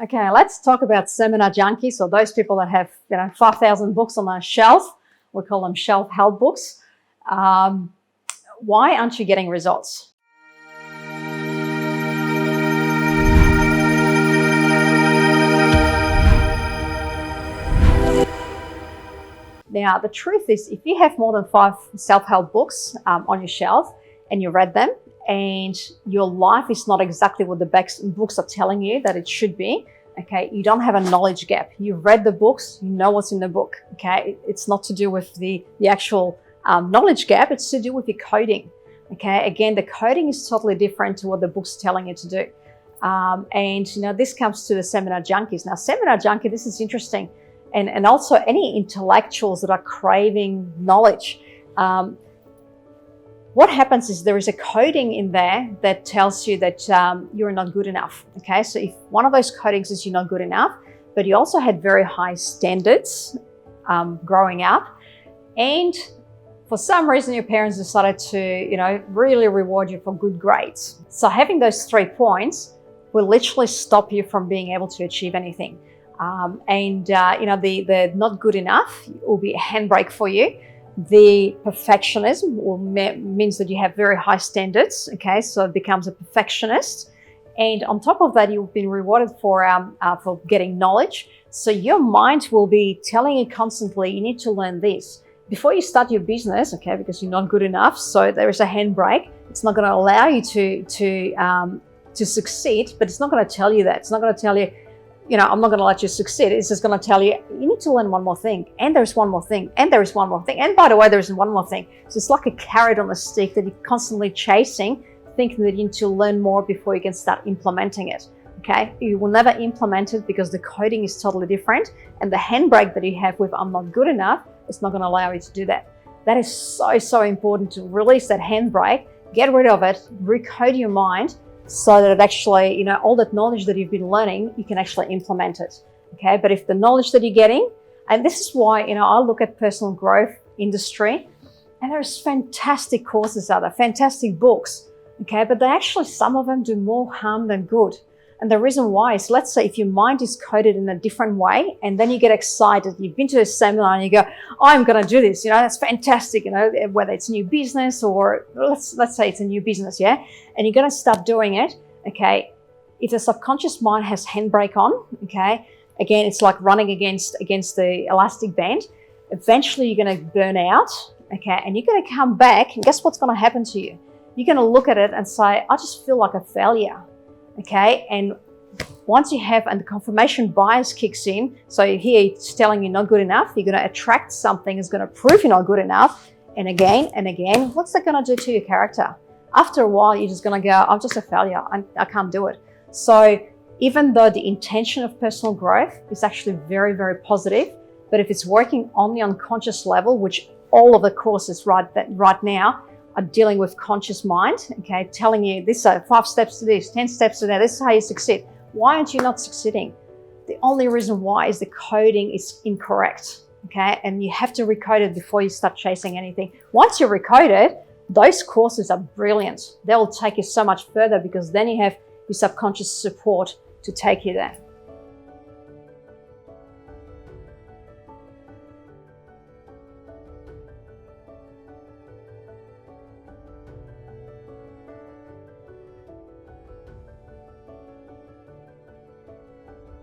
Okay, let's talk about seminar junkies, or those people that have 5,000 books on their shelf. We call them shelf-held books. Why aren't you getting results? Now, the truth is, if you have more than 5 self-help books on your shelf and you read them and your life is not exactly what the books are telling you that it should be, okay, you don't have a knowledge gap. You've read the books, you know what's in the book, okay? It's not to do with the actual knowledge gap, it's to do with your coding, okay? Again, the coding is totally different to what the book's telling you to do. And this comes to the seminar junkies. Now, seminar junkie, this is interesting. And also any intellectuals that are craving knowledge. What happens is there is a coding in there that tells you that you're not good enough, okay? So if one of those codings is you're not good enough, but you also had very high standards growing up, and for some reason your parents decided to, really reward you for good grades. So having those 3 points will literally stop you from being able to achieve anything. The not good enough will be a handbrake for you. The perfectionism means that you have very high standards, okay? So it becomes a perfectionist. And on top of that, you've been rewarded for getting knowledge. So your mind will be telling you constantly, you need to learn this. Before you start your business, okay, because you're not good enough, so there is a handbrake. It's not going to allow you to succeed, but it's not going to tell you that. It's not going to tell you, I'm not going to let you succeed. It's just going to tell you, you need to learn one more thing. And there's one more thing. And there is one more thing. And by the way, there's one more thing. So it's like a carrot on a stick that you're constantly chasing, thinking that you need to learn more before you can start implementing it. Okay? You will never implement it because the coding is totally different. And the handbrake that you have with I'm not good enough, it's not going to allow you to do that. That is so, so important to release that handbrake, get rid of it, recode your mind, so that it actually, all that knowledge that you've been learning, you can actually implement it, okay? But if the knowledge that you're getting, and this is why, I look at personal growth industry, and there's fantastic courses out there, fantastic books, okay? But some of them do more harm than good. And the reason why is, let's say if your mind is coded in a different way, and then you get excited, you've been to a seminar and you go, I'm going to do this, that's fantastic, whether it's new business or let's say it's a new business, yeah? And you're going to start doing it, okay? If the subconscious mind has handbrake on, okay? Again, it's like running against the elastic band. Eventually you're going to burn out, okay? And you're going to come back, and guess what's going to happen to you? You're going to look at it and say, I just feel like a failure. Okay, and once you have, and the confirmation bias kicks in, so here it's telling you not good enough, you're going to attract something that's going to prove you're not good enough, and again, what's that going to do to your character? After a while, you're just going to go, I'm just a failure, I can't do it. So even though the intention of personal growth is actually very, very positive, but if it's working on the unconscious level, which all of the courses right now are dealing with conscious mind, okay, telling you this are 5 steps to this, 10 steps to that, this is how you succeed. Why aren't you not succeeding? The only reason why is the coding is incorrect, okay? And you have to recode it before you start chasing anything. Once you recode it, those courses are brilliant. They will take you so much further because then you have your subconscious support to take you there.